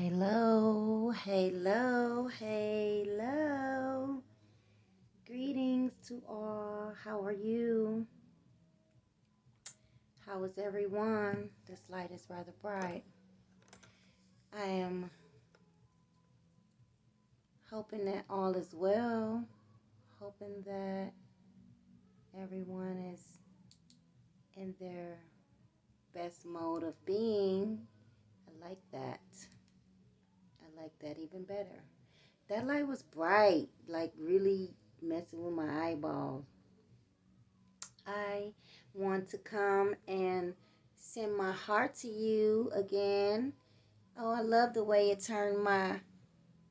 Hello, hello, hello. Greetings to all. How are you? How is everyone? This light is rather bright. I am hoping that all is well. Hoping that everyone is in their best mode of being. I like that. I like that even better. That light was bright, like really messing with my eyeballs. I want to come and send my heart to you again. Oh, I love the way it turned my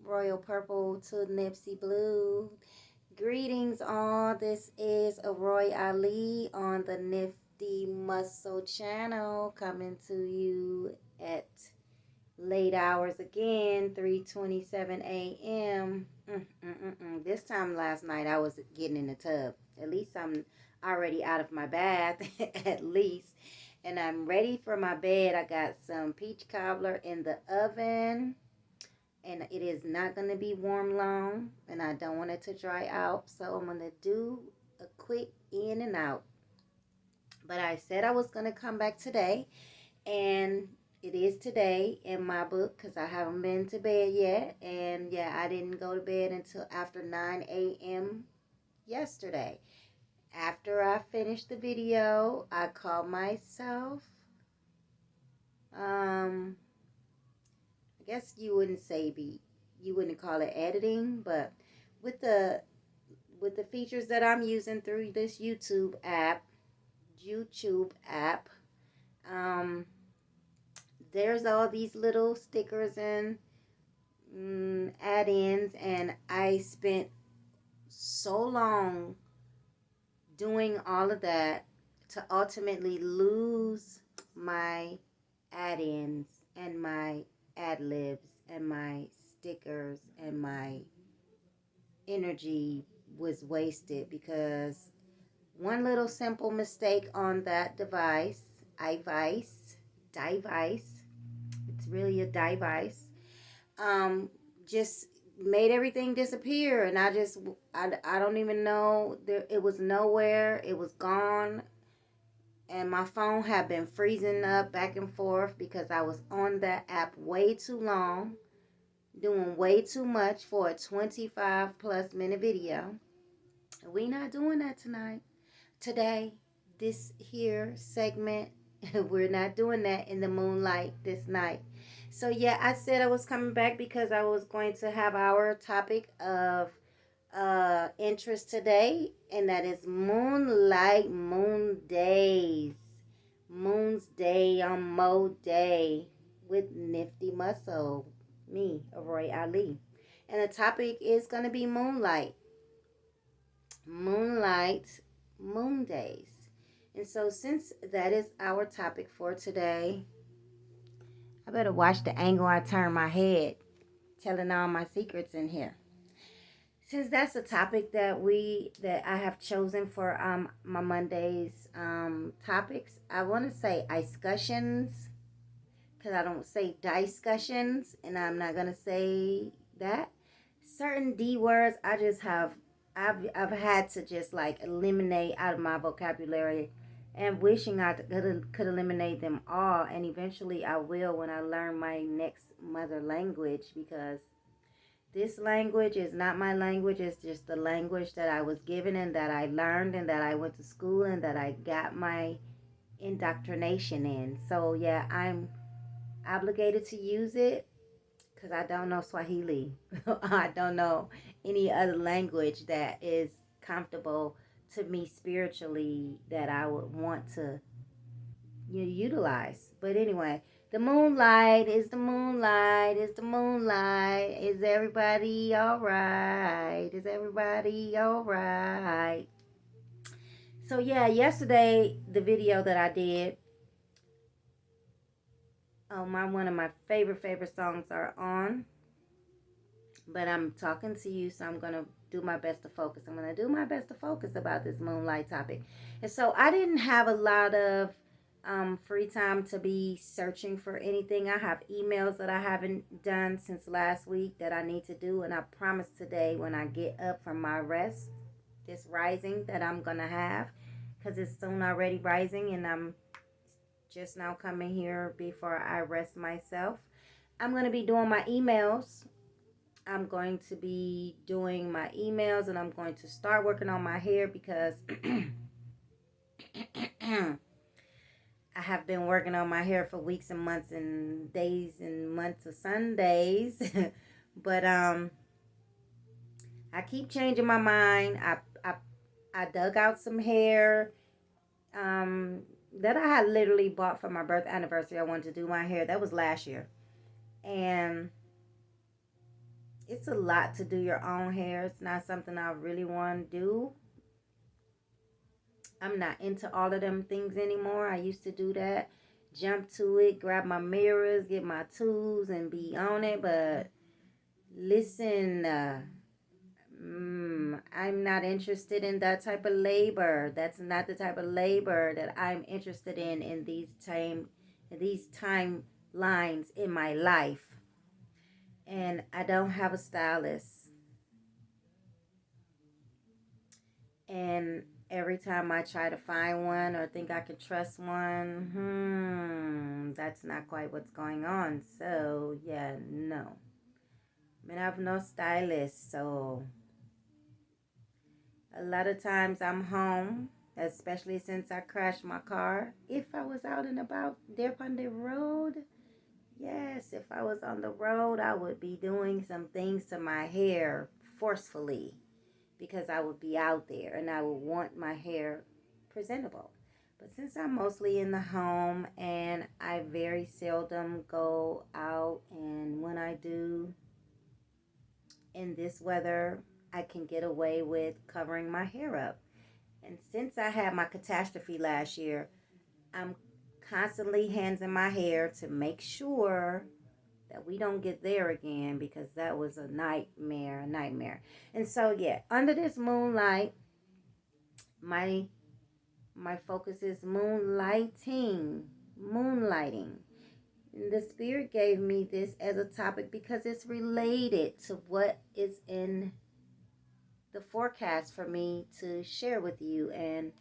royal purple to Nipsey blue. Greetings, all. This is Aroy Alli on the Nifty Muscle channel, coming to you at late hours again, 3:27 a.m. This time last night I was getting in the tub. At least I'm already out of my bath, at least. And I'm ready for my bed. I got some peach cobbler in the oven. And it is not going to be warm long. And I don't want it to dry out. So I'm going to do a quick in and out. But I said I was going to come back today. And it is today in my book because I haven't been to bed yet. And yeah, I didn't go to bed until after 9 a.m. yesterday. After I finished the video, I called myself, I guess you wouldn't call it editing, but with the features that I'm using through this YouTube app, um, there's all these little stickers and add-ins, and I spent so long doing all of that to ultimately lose my add-ins and my ad-libs and my stickers, and my energy was wasted because one little simple mistake on that device, it's really a device, um, just made everything disappear. And I don't even know, it was nowhere, it was gone. And my phone had been freezing up back and forth because I was on that app way too long, doing way too much for a 25 plus minute video. We not doing that tonight. Today, this here segment, we're not doing that in the moonlight this night. So yeah, I said I was coming back because I was going to have our topic of interest today, and that is moonlight, moon days, moon's day on Mo Day with Nifty Muscle, me, Aroy Ali. And the topic is going to be moonlight, moon days. And so, since that is our topic for today, I better watch the angle I turn my head, telling all my secrets in here. Since that's the topic that I have chosen for my Mondays topics, I want to say discussions, because I don't say discussions, and I'm not gonna say that. Certain D words I just have I've had to just like eliminate out of my vocabulary, and wishing I could eliminate them all, and eventually I will when I learn my next mother language, because this language is not my language. It's just the language that I was given and that I learned and that I went to school and that I got my indoctrination in. So yeah, I'm obligated to use it because I don't know Swahili. I don't know any other language that is comfortable to me spiritually that I would want to utilize. But anyway, the moonlight is the moonlight is the moonlight. Is everybody all right? Is everybody all right? So yeah, yesterday the video that I did, one of my favorite songs are on, but I'm talking to you, so I'm gonna do my best to focus. I'm gonna do my best to focus about this moonlight topic. And so I didn't have a lot of free time to be searching for anything. I have emails that I haven't done since last week that I need to do, and I promise today when I get up from my rest, this rising that I'm gonna have, because it's soon already rising, and I'm just now coming here before I rest myself. I'm gonna be doing my emails. I'm going to be doing my emails, and I'm going to start working on my hair because I have been working on my hair for weeks and months and days and months of Sundays. But I keep changing my mind. I dug out some hair that I had literally bought for my birth anniversary. I wanted to do my hair. That was last year. And it's a lot to do your own hair. It's not something I really want to do. I'm not into all of them things anymore. I used to do that. Jump to it, grab my mirrors, get my tools, and be on it. But listen, I'm not interested in that type of labor. That's not the type of labor that I'm interested in these timelines in my life. And I don't have a stylist. And every time I try to find one or think I can trust one, that's not quite what's going on. So, yeah, no. I have no stylist, so a lot of times I'm home, especially since I crashed my car. If I was out and about there on the road, yes, if I was on the road, I would be doing some things to my hair forcefully because I would be out there and I would want my hair presentable. But since I'm mostly in the home and I very seldom go out, and when I do in this weather, I can get away with covering my hair up. And since I had my catastrophe last year, I'm constantly hands in my hair to make sure that we don't get there again, because that was a nightmare. And so yeah, under this moonlight, my focus is moonlighting. And the spirit gave me this as a topic because it's related to what is in the forecast for me to share with you. And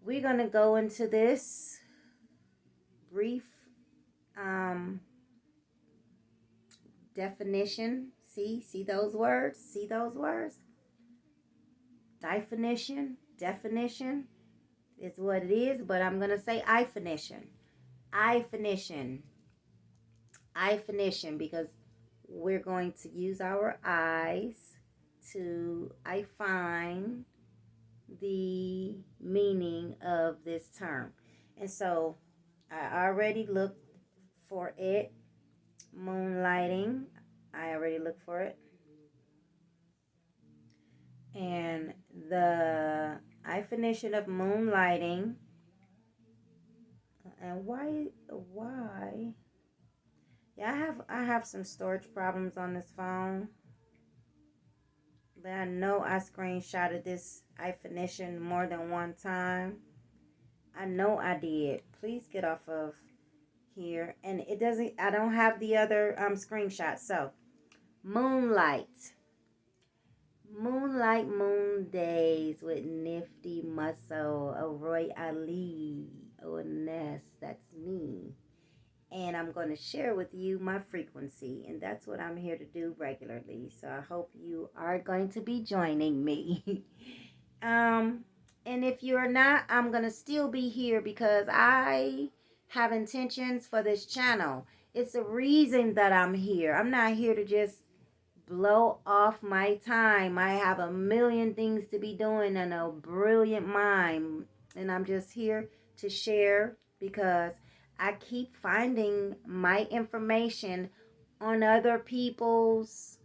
we're going to go into this brief definition. See those words? See those words? Definition is what it is, but I'm going to say ifinition. Ifinition, because we're going to use our eyes to find the meaning of this term. And so I already looked for it. Moonlighting. I already looked for it. And the definition of moonlighting. And why? Yeah, I have some storage problems on this phone. But I know I screenshotted this definition more than one time. I know I did. Please get off of here. And it doesn't, I don't have the other screenshot. So, moonlight, moon days with nifty muscle, Aroy, Alli, that's me. And I'm going to share with you my frequency, and that's what I'm here to do regularly. So I hope you are going to be joining me. And if you're not, I'm going to still be here because I have intentions for this channel. It's the reason that I'm here. I'm not here to just blow off my time. I have a million things to be doing and a brilliant mind, and I'm just here to share because I keep finding my information on other people's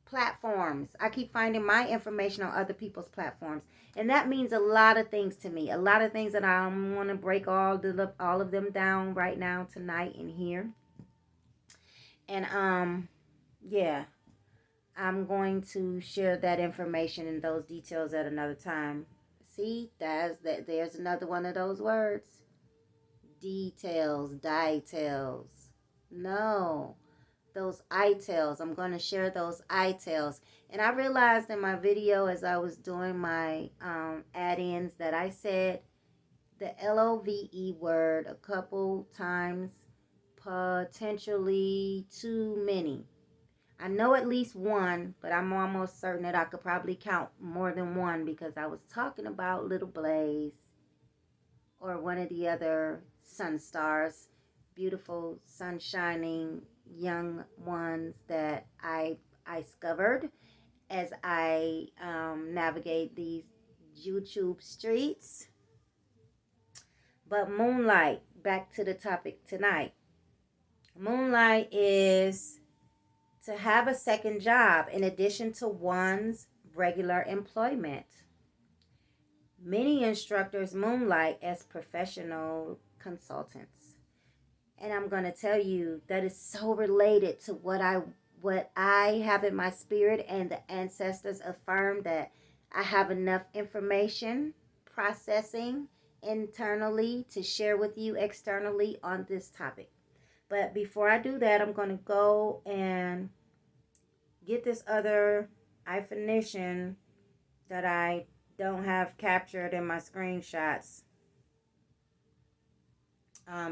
platforms. I keep finding my information on other people's platforms, and that means a lot of things to me. A lot of things that I want to break all of them down right now, tonight, and here. And yeah, I'm going to share that information and those details at another time. See, there's another one of those words. Details, details. No, those ITELs. I'm going to share those ITELs. And I realized in my video as I was doing my add-ins that I said the LOVE word a couple times, potentially too many. I know at least one, but I'm almost certain that I could probably count more than one because I was talking about Little Blaze or one of the other sun stars, beautiful, sun-shining young ones that I discovered as I navigate these YouTube streets. But Moonlight, back to the topic tonight. Moonlight is to have a second job in addition to one's regular employment. Many instructors moonlight as professional consultants. And I'm going to tell you that is so related to what I have in my spirit, and the ancestors affirm that I have enough information processing internally to share with you externally on this topic. But before I do that, I'm going to go and get this other definition that I don't have captured in my screenshots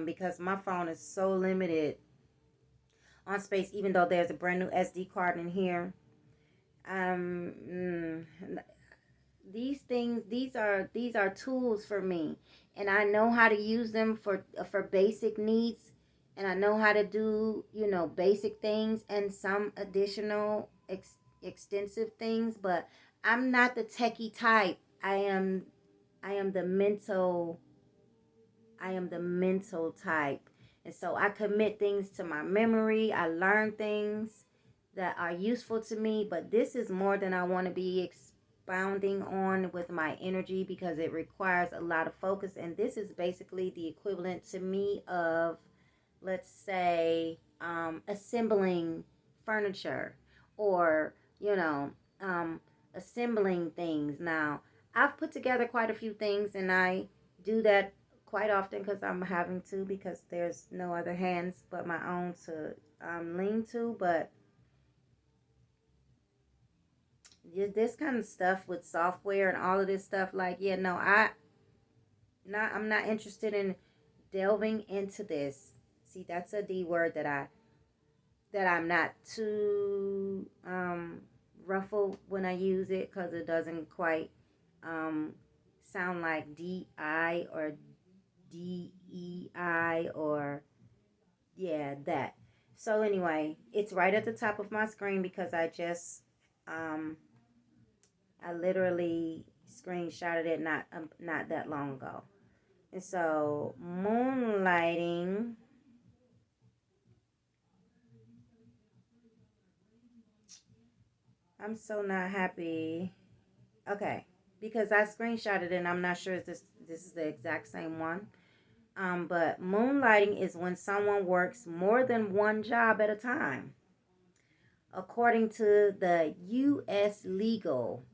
because my phone is so limited on space, even though there's a brand new SD card in here. These are tools for me, and I know how to use them for basic needs, and I know how to do basic things and some additional extensive things, but I'm not the techie type. I am the mental type. And so I commit things to my memory. I learn things that are useful to me, but this is more than I want to be expounding on with my energy because it requires a lot of focus. And this is basically the equivalent to me of, let's say, assembling furniture or, assembling things. Now, I've put together quite a few things, and I do that quite often because I'm having to, because there's no other hands but my own to lean to. But this kind of stuff with software and all of this stuff, I'm not interested in delving into this. See, that's a D word that I'm not too ruffled when I use it, because it doesn't quite sound like DI or DEI or that. So anyway, it's right at the top of my screen because I just I literally screenshotted it not that long ago. And so moonlighting, I'm so not happy. Okay, because I screenshotted it and I'm not sure if this is the exact same one. But moonlighting is when someone works more than one job at a time. According to the U.S. legal,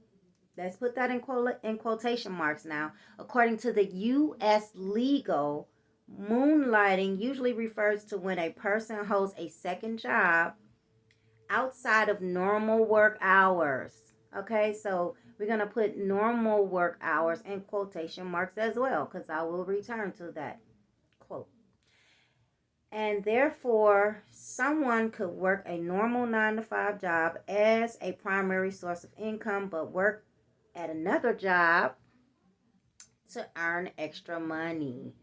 let's put that in quotation marks now. According to the U.S. legal, moonlighting usually refers to when a person holds a second job outside of normal work hours. Okay, so we're going to put normal work hours in quotation marks as well, because I will return to that quote. And therefore, someone could work a normal 9-to-5 job as a primary source of income, but work at another job to earn extra money.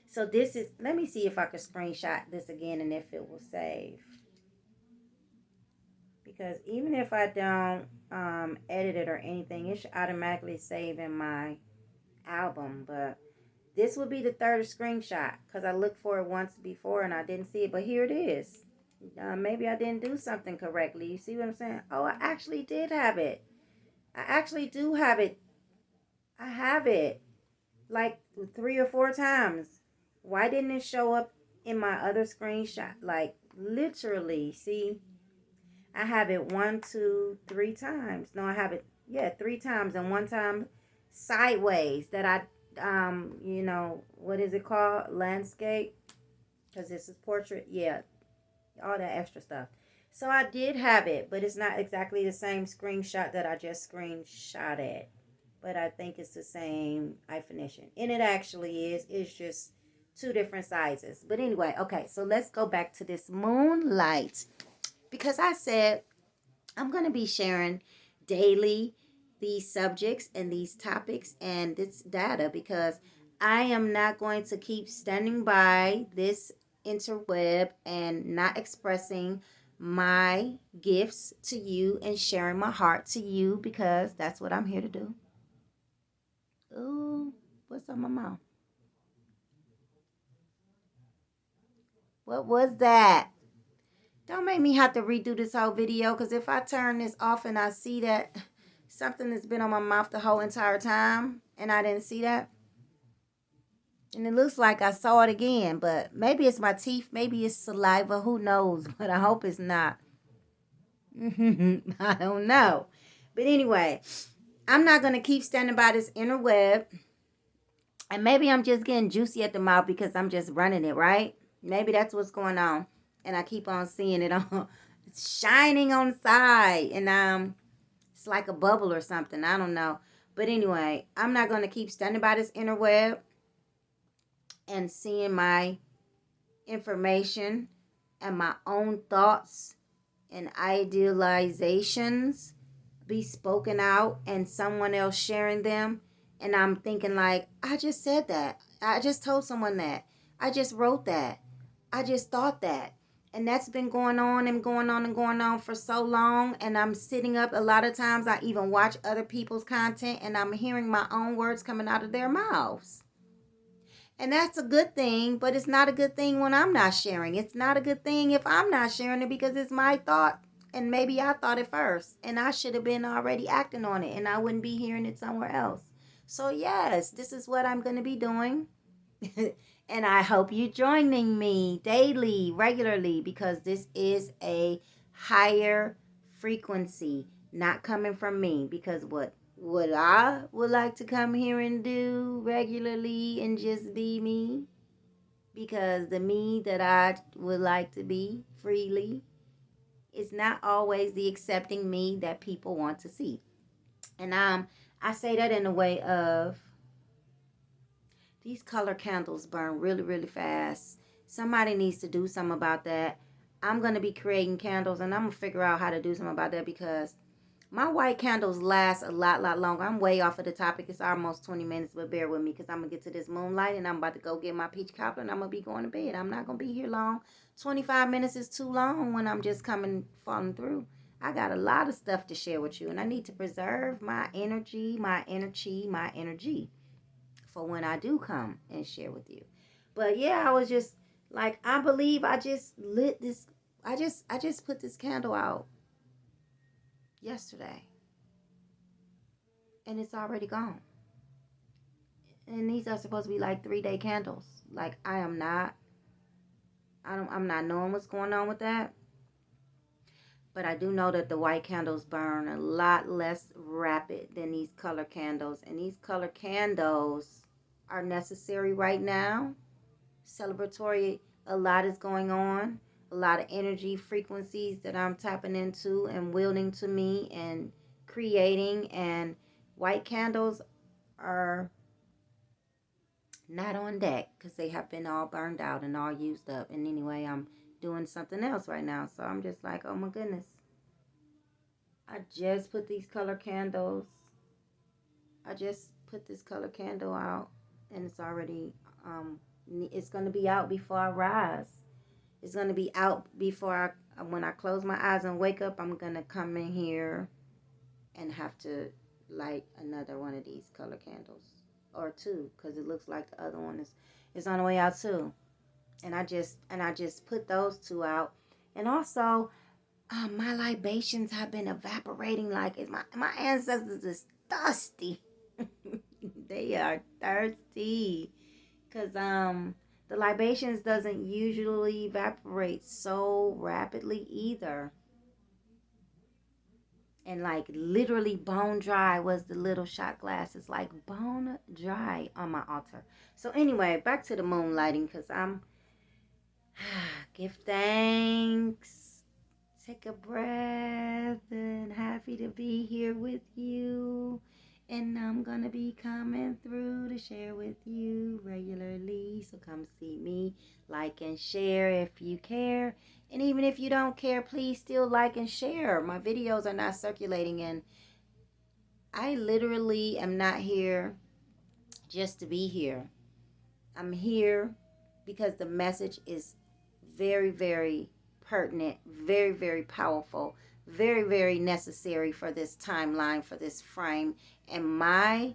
So this is, let me see if I can screenshot this again and if it will save. Because even if I don't edit it or anything, it should automatically save in my album. But this will be the third screenshot because I looked for it once before and I didn't see it. But here it is. Maybe I didn't do something correctly. You see what I'm saying? Oh, I actually did have it. I actually do have it. I have it like 3 or 4 times. Why didn't it show up in my other screenshot? Like literally, see? I have it 1, 2, 3 times. No, I have it, 3 times. And one time sideways that I, what is it called? Landscape. Because this is portrait. Yeah, all that extra stuff. So I did have it, but it's not exactly the same screenshot that I just screenshotted. But I think it's the same definition. And it actually is. It's just two different sizes. But anyway, okay, so let's go back to this Moonlight. Because I said I'm going to be sharing daily these subjects and these topics and this data because I am not going to keep standing by this interweb and not expressing my gifts to you and sharing my heart to you because that's what I'm here to do. Ooh, what's on my mouth? What was that? Don't make me have to redo this whole video because if I turn this off and I see that something has been on my mouth the whole entire time and I didn't see that. And it looks like I saw it again, but maybe it's my teeth, maybe it's saliva, who knows, but I hope it's not. I don't know. But anyway, I'm not going to keep standing by this interweb. And maybe I'm just getting juicy at the mouth because I'm just running it, right? Maybe that's what's going on. And I keep on seeing it on it's shining on the side. And it's like a bubble or something. I don't know. But anyway, I'm not going to keep standing by this interweb and seeing my information and my own thoughts and idealizations be spoken out and someone else sharing them. And I'm thinking like, I just said that. I just told someone that. I just wrote that. I just thought that. And that's been going on and going on and going on for so long. And I'm sitting up a lot of times. I even watch other people's content and I'm hearing my own words coming out of their mouths. And that's a good thing, but it's not a good thing when I'm not sharing. It's not a good thing if I'm not sharing it because it's my thought. And maybe I thought it first. And I should have been already acting on it. And I wouldn't be hearing it somewhere else. So yes, this is what I'm going to be doing. And I hope you joining me daily, regularly, because this is a higher frequency, not coming from me. Because what I would like to come here and do regularly and just be me, because the me that I would like to be freely is not always the accepting me that people want to see. And I say that in a way of these color candles burn really, really fast. Somebody needs to do something about that. I'm going to be creating candles and I'm going to figure out how to do something about that because my white candles last a lot longer. I'm way off of the topic. It's almost 20 minutes, but bear with me because I'm going to get to this Moonlight and I'm about to go get my peach cobbler and I'm going to be going to bed. I'm not going to be here long. 25 minutes is too long when I'm just falling through. I got a lot of stuff to share with you and I need to preserve my energy for when I do come and share with you. But yeah, I was just like, I believe I just lit this. I just put this candle out yesterday. And it's already gone. And these are supposed to be like 3-day candles. Like I'm not knowing what's going on with that. But I do know that the white candles burn a lot less rapid than these color candles. And these color candles are necessary right now. Celebratory, a lot is going on. A lot of energy frequencies that I'm tapping into and wielding to me and creating. And white candles are not on deck because they have been all burned out and all used up. And anyway, I'm doing something else right now. So I'm just like, oh my goodness. I just put these color candles. I just put this color candle out and it's already, it's going to be out before I rise. It's going to be out before when I close my eyes and wake up, I'm going to come in here and have to light another one of these color candles. Or two, because it looks like the other one is on the way out too. And I just put those two out. And also, my libations have been evaporating like my ancestors is thirsty. They are thirsty. Because the libations doesn't usually evaporate so rapidly either. And like literally bone dry was the little shot glasses, like bone dry on my altar. So anyway, back to the moonlighting, because I'm give thanks, take a breath, and happy to be here with you. And I'm gonna be coming through to share with you regularly. So come see me, like and share if you care. And even if you don't care, please still like and share. My videos are not circulating, and I literally am not here just to be here. I'm here because the message is very, very pertinent, very, very powerful, very, very necessary for this timeline, for this frame. And my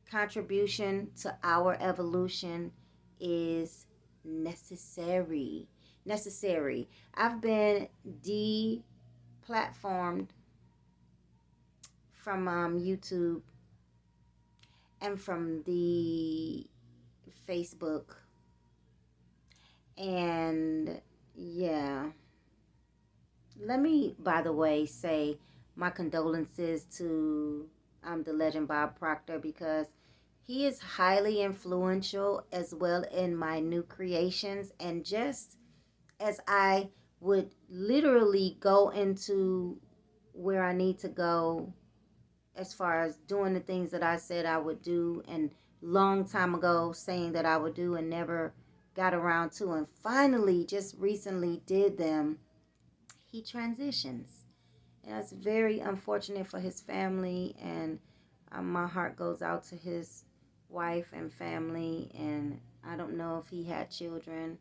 contribution to our evolution is necessary. Necessary. I've been deplatformed from YouTube and from the Facebook. And yeah, let me, by the way, say my condolences to the legend Bob Proctor, because he is highly influential as well in my new creations. And just as I would literally go into where I need to go as far as doing the things that I said I would do and long time ago saying that I would do and never got around to, and finally just recently did them, he transitions. And that's very unfortunate for his family, and my heart goes out to his wife and family. And I don't know if he had children,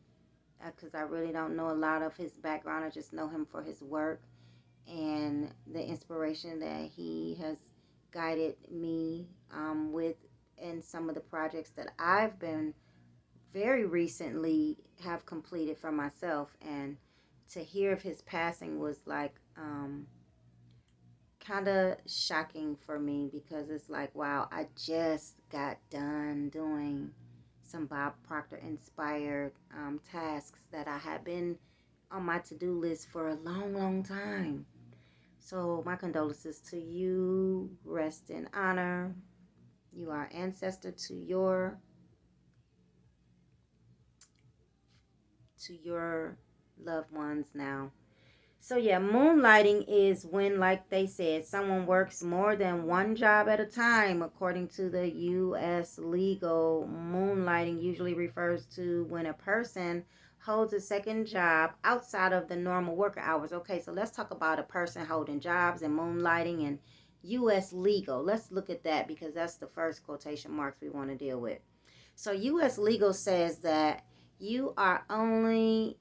because I really don't know a lot of his background. I just know him for his work and the inspiration that he has guided me with in some of the projects that I've been very recently have completed for myself. And to hear of his passing was like kind of shocking for me, because it's like, wow, I just got done doing some Bob Proctor inspired tasks that I had been on my to-do list for a long, long time. So my condolences to you. Rest in honor. You are ancestor to your loved ones now. So yeah, moonlighting is when, like they said, someone works more than one job at a time. According to the U.S. legal, moonlighting usually refers to when a person holds a second job outside of the normal worker hours. Okay, so let's talk about a person holding jobs and moonlighting and U.S. legal. Let's look at that, because that's the first quotation marks we want to deal with. So U.S. legal says that you are only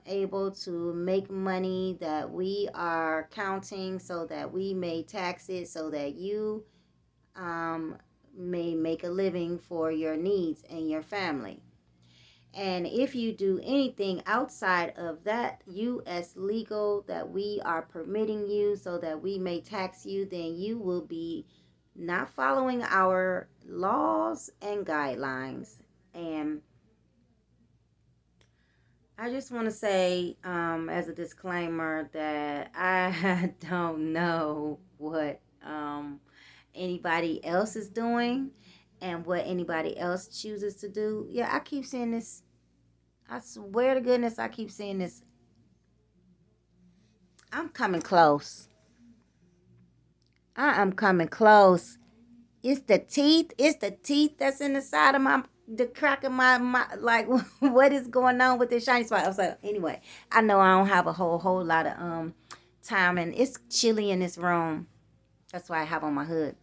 able to make money that we are counting so that we may tax it, so that you may make a living for your needs and your family. And if you do anything outside of that U.S. legal that we are permitting you so that we may tax you, then you will be not following our laws and guidelines. And I just want to say, as a disclaimer, that I don't know what anybody else is doing and what anybody else chooses to do. Yeah, I keep seeing this. I swear to goodness, I keep seeing this. I'm coming close. I am coming close. It's the teeth. It's the teeth that's in the side of the crack of my like, what is going on with this shiny spot? I was like, anyway, I know I don't have a whole lot of time, and it's chilly in this room. That's why I have on my hood.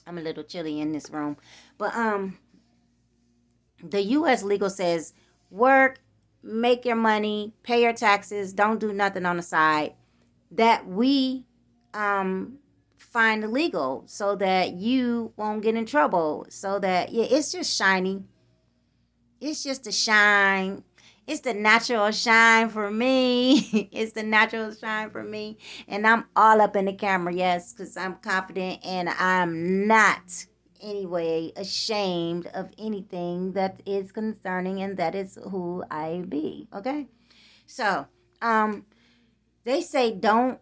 I'm a little chilly in this room. But the US legal says work, make your money, pay your taxes, don't do nothing on the side that we find illegal, so that you won't get in trouble. So that, yeah, it's just shiny. It's just a shine. It's the natural shine for me. It's the natural shine for me. And I'm all up in the camera, yes, because I'm confident and I'm not anyway ashamed of anything that is concerning, and that is who I be. Okay? So, they say don't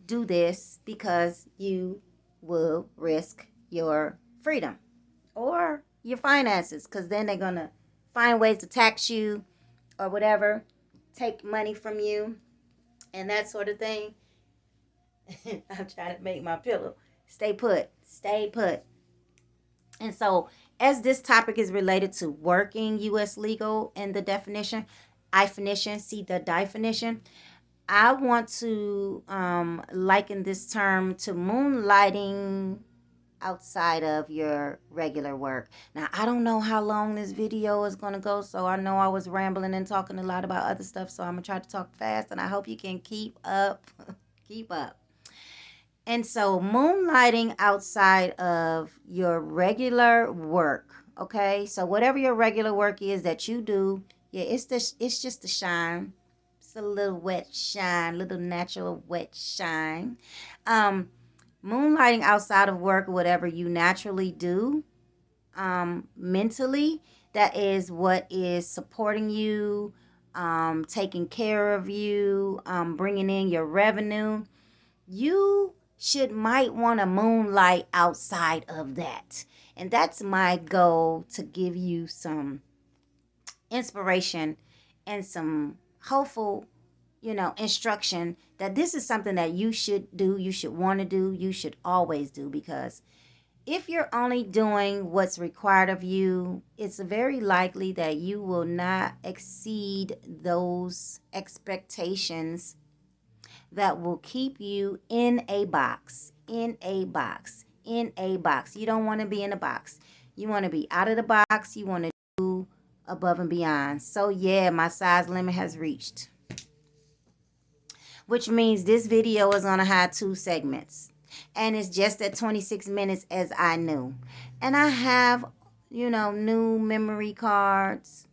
do this because you will risk your freedom or your finances, because then they're going to find ways to tax you or whatever, take money from you and that sort of thing. I'm trying to make my pillow. Stay put. Stay put. And so, as this topic is related to working U.S. legal and the definition, see the definition, I want to liken this term to moonlighting outside of your regular work. Now, I don't know how long this video is going to go, so I know I was rambling and talking a lot about other stuff, so I'm going to try to talk fast, and I hope you can keep up. Keep up. And so, moonlighting outside of your regular work, okay? So, whatever your regular work is that you do, yeah, it's just the shine. It's a little wet shine, little natural wet shine. Moonlighting outside of work, whatever you naturally do, mentally, that is what is supporting you, taking care of you, bringing in your revenue. You might want to moonlight outside of that. And that's my goal, to give you some inspiration and some hopeful, instruction that this is something that you should do, you should want to do, you should always do. Because if you're only doing what's required of you, it's very likely that you will not exceed those expectations that will keep you in a box. You don't want to be in a box. You want to be out of the box. You want to do above and beyond. So yeah, my size limit has reached, which means this video is going to have 2 segments, and it's just at 26 minutes as I knew. And I have, new memory cards,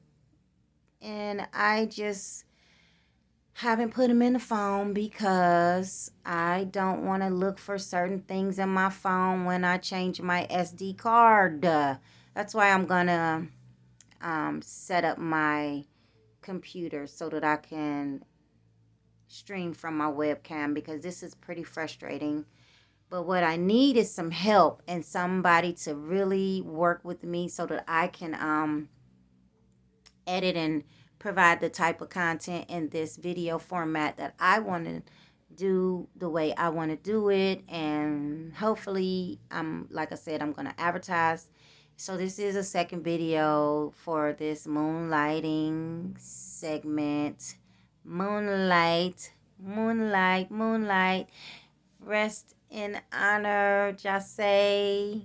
and I just haven't put them in the phone because I don't want to look for certain things in my phone when I change my SD card. That's why I'm going to set up my computer so that I can stream from my webcam, because this is pretty frustrating. But what I need is some help and somebody to really work with me so that I can edit and provide the type of content in this video format that I want to do the way I want to do it. And hopefully, like I said, I'm going to advertise. So this is a second video for this moonlighting segment. Moonlight. Rest in honor, Jase.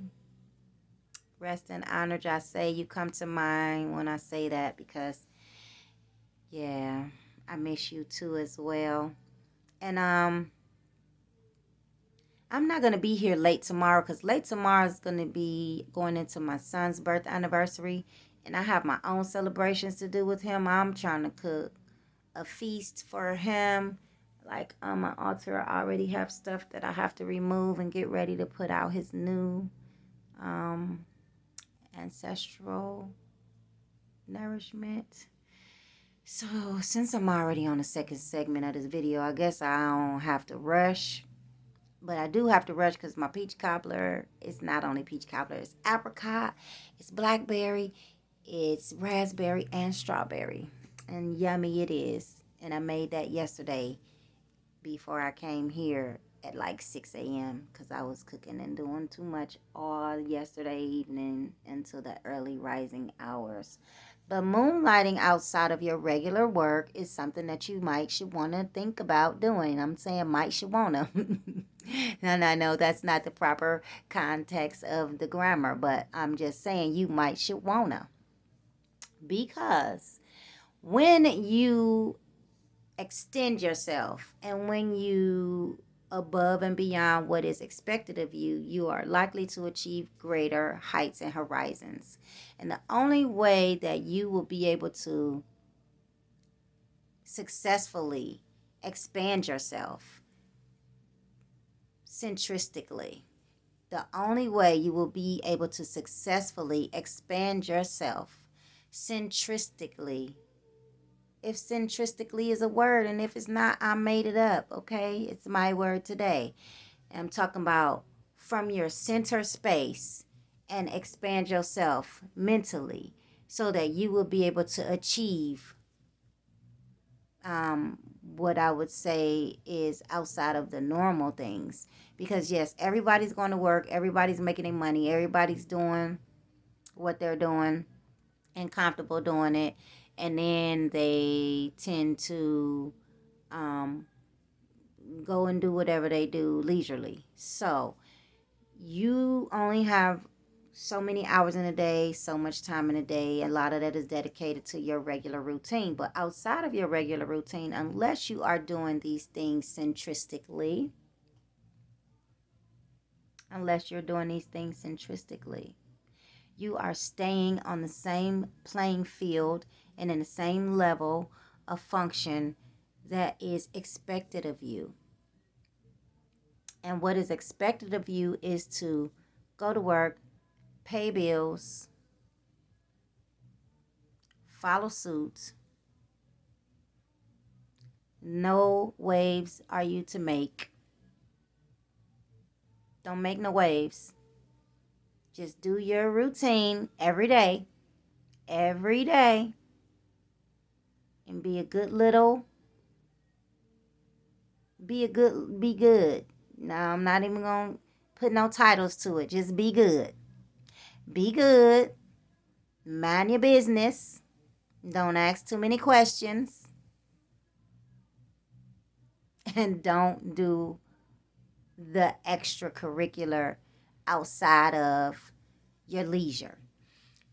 Rest in honor, Jase. You come to mind when I say that, because yeah, I miss you too as well. And I'm not going to be here late tomorrow, because late tomorrow is going to be going into my son's birth anniversary, and I have my own celebrations to do with him. I'm trying to cook a feast for him. Like, on my altar, I already have stuff that I have to remove and get ready to put out his new ancestral nourishment. So, since I'm already on the second segment of this video, I guess I don't have to rush. But I do have to rush because my peach cobbler, it's not only peach cobbler, it's apricot, it's blackberry, it's raspberry, and strawberry. And yummy it is. And I made that yesterday before I came here at like 6 a.m. because I was cooking and doing too much all yesterday evening into the early rising hours. But moonlighting outside of your regular work is something that you should want to think about doing. I'm saying should want to. And I know that's not the proper context of the grammar, but I'm just saying you should want to. Because when you extend yourself and when you above and beyond what is expected of you, you are likely to achieve greater heights and horizons. And the only way that you will be able to successfully expand yourself centristically, the only way you will be able to successfully expand yourself centristically if centristically is a word, and if it's not, I made it up, okay? It's my word today. I'm talking about from your center space and expand yourself mentally so that you will be able to achieve what I would say is outside of the normal things. Because, yes, everybody's going to work, everybody's making their money, everybody's doing what they're doing and comfortable doing it. And then they tend to um, go and do whatever they do leisurely. So, you only have so many hours in a day, so much time in a day. A lot of that is dedicated to your regular routine. But outside of your regular routine, unless you are doing these things centristically, you are staying on the same playing field and in the same level of function that is expected of you. And what is expected of you is to go to work, pay bills, follow suit. No waves are you to make. Don't make no waves. Just do your routine every day, and be good. Now, I'm not even going to put no titles to it. Just be good. Be good. Mind your business. Don't ask too many questions. And don't do the extracurricular outside of your leisure.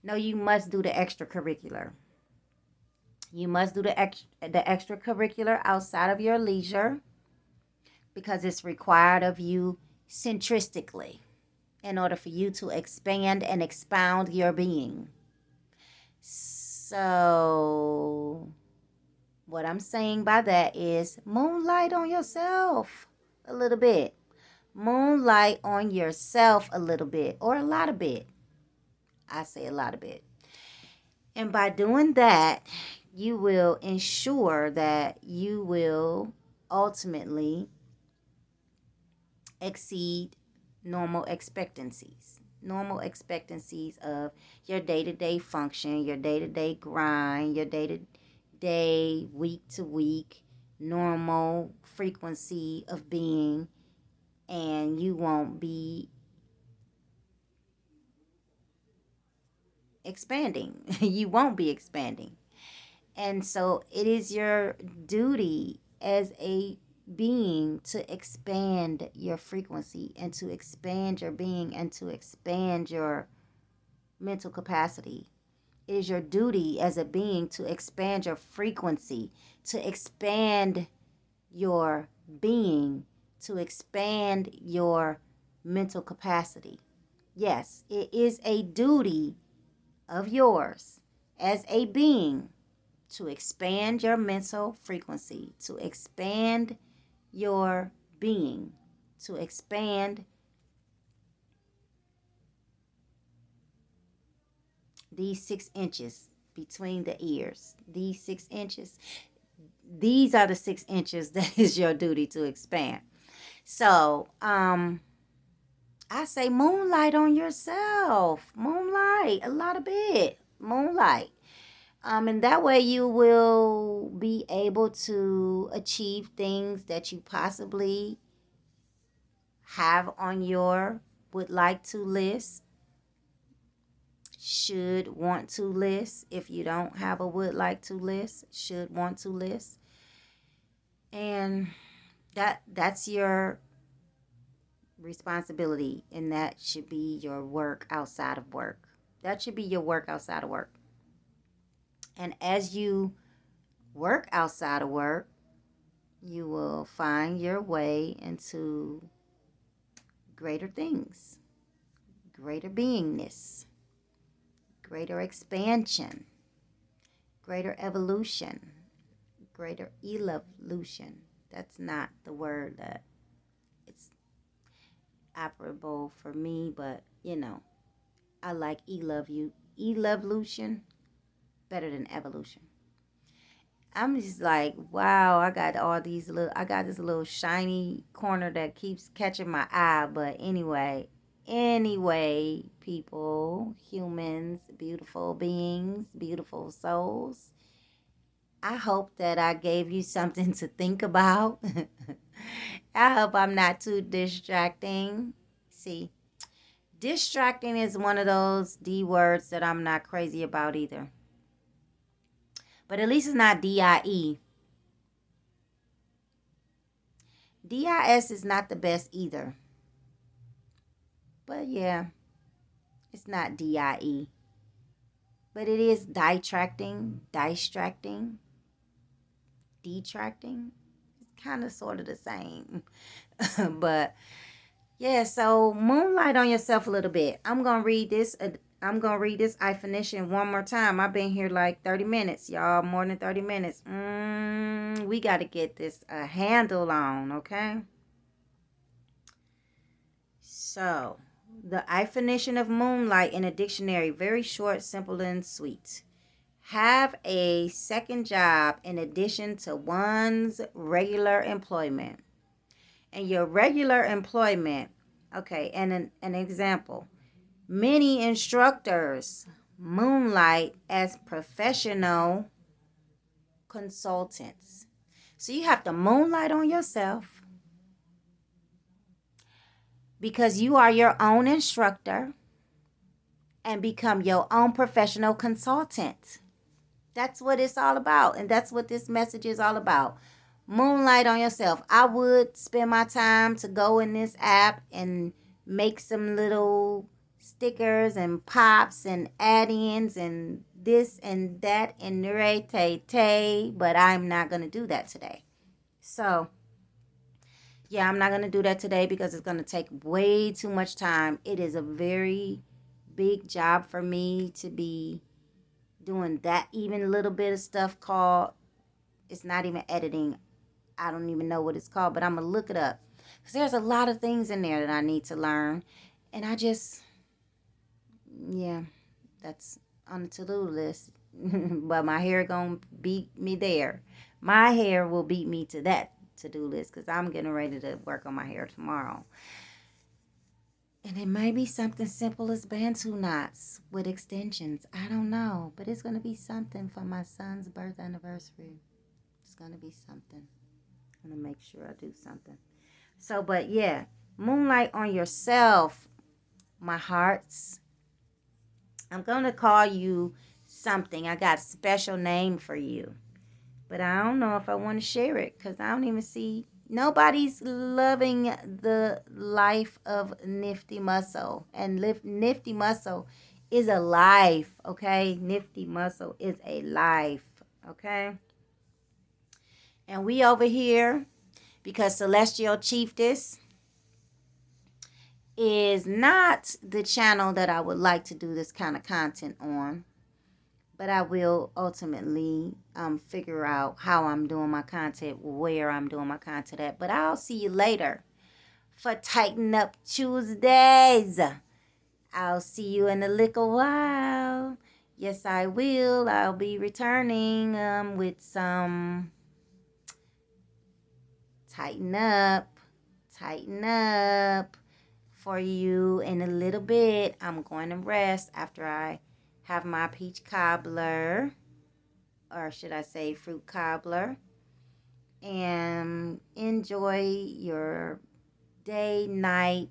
No, you must do the extracurricular. You must do the extracurricular outside of your leisure because it's required of you centristically in order for you to expand and expound your being. So, what I'm saying by that is moonlight on yourself a little bit. Moonlight on yourself a little bit or a lot of bit. I say a lot of bit. And by doing that, you will ensure that you will ultimately exceed normal expectancies. Normal expectancies of your day-to-day function, your day-to-day grind, your day-to-day, week-to-week, normal frequency of being, and you won't be expanding. You won't be expanding. And so it is your duty as a being to expand your frequency and to expand your being and to expand your mental capacity. It is your duty as a being to expand your frequency, to expand your being, to expand your mental capacity. Yes, it is a duty of yours as a being to expand your mental frequency, to expand your being, to expand these 6 inches between the ears. These 6 inches, these are the 6 inches that is your duty to expand. So, I say moonlight on yourself. Moonlight a lot of bit. Moonlight. And that way you will be able to achieve things that you possibly have on your would like to list, should want to list. If you don't have a would like to list, should want to list. And that's your responsibility, and that should be your work outside of work. That should be your work outside of work. And as you work outside of work, you will find your way into greater things, greater beingness, greater expansion, greater evolution, greater evolution. That's not the word that it's operable for me, but I like evolution better than evolution. I'm just like, wow, I got this little shiny corner that keeps catching my eye. But anyway, people, humans, beautiful beings, beautiful souls. I hope that I gave you something to think about. I hope I'm not too distracting. See, distracting is one of those D words that I'm not crazy about either. But at least it's not DIE. DIS is not the best either. But yeah, it's not DIE. But it is distracting, detracting. It's kind of sort of the same. But yeah, so moonlight on yourself a little bit. I'm gonna read this. Definition one more time. I've been here like 30 minutes, y'all. More than 30 minutes. We got to get this a handle on, okay? So, the definition of moonlight in a dictionary, very short, simple, and sweet. Have a second job in addition to one's regular employment. And your regular employment, okay, and an example. Many instructors moonlight as professional consultants. So you have to moonlight on yourself because you are your own instructor and become your own professional consultant. That's what it's all about. And that's what this message is all about. Moonlight on yourself. I would spend my time to go in this app and make some little stickers and pops and add-ins and this and that and tay, but I'm not going to do that today. So, yeah, I'm not going to do that today because it's going to take way too much time. It is a very big job for me to be doing that even little bit of stuff called, it's not even editing. I don't even know what it's called, but I'm going to look it up. Because there's a lot of things in there that I need to learn. And yeah, that's on the to-do list. But my hair going to beat me there. My hair will beat me to that to-do list because I'm getting ready to work on my hair tomorrow. And it may be something simple as bantu knots with extensions. I don't know. But it's going to be something for my son's birth anniversary. It's going to be something. I'm going to make sure I do something. So, but yeah, moonlight on yourself, my hearts. I'm going to call you something. I got a special name for you. But I don't know if I want to share it because I don't even see. Nobody's loving the life of Nifty Muscle. And Nifty Muscle is a life, okay? Nifty Muscle is a life, okay? And we over here, because Celestial Chiefess is not the channel that I would like to do this kind of content on. But I will ultimately figure out how I'm doing my content, where I'm doing my content at. But I'll see you later for Tighten Up Tuesdays. I'll see you in a little while. Yes, I will. I'll be returning with some Tighten Up for you in a little bit. I'm going to rest after I have my peach cobbler, or should I say fruit cobbler, and enjoy your day, night,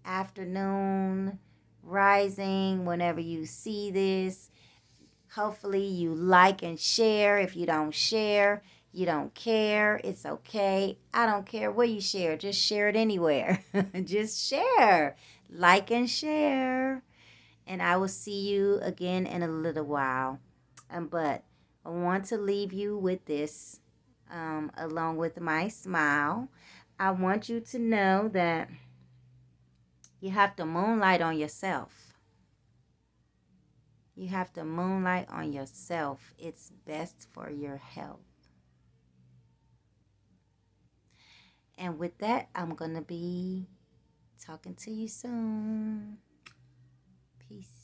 afternoon, rising, whenever you see this. Hopefully you like and share. If you don't share, you don't care, it's okay. I don't care where you share. Just share it anywhere. Just share. Like and share. And I will see you again in a little while. But I want to leave you with this, along with my smile. I want you to know that you have to moonlight on yourself. You have to moonlight on yourself. It's best for your health. And with that, I'm going to be talking to you soon. Peace.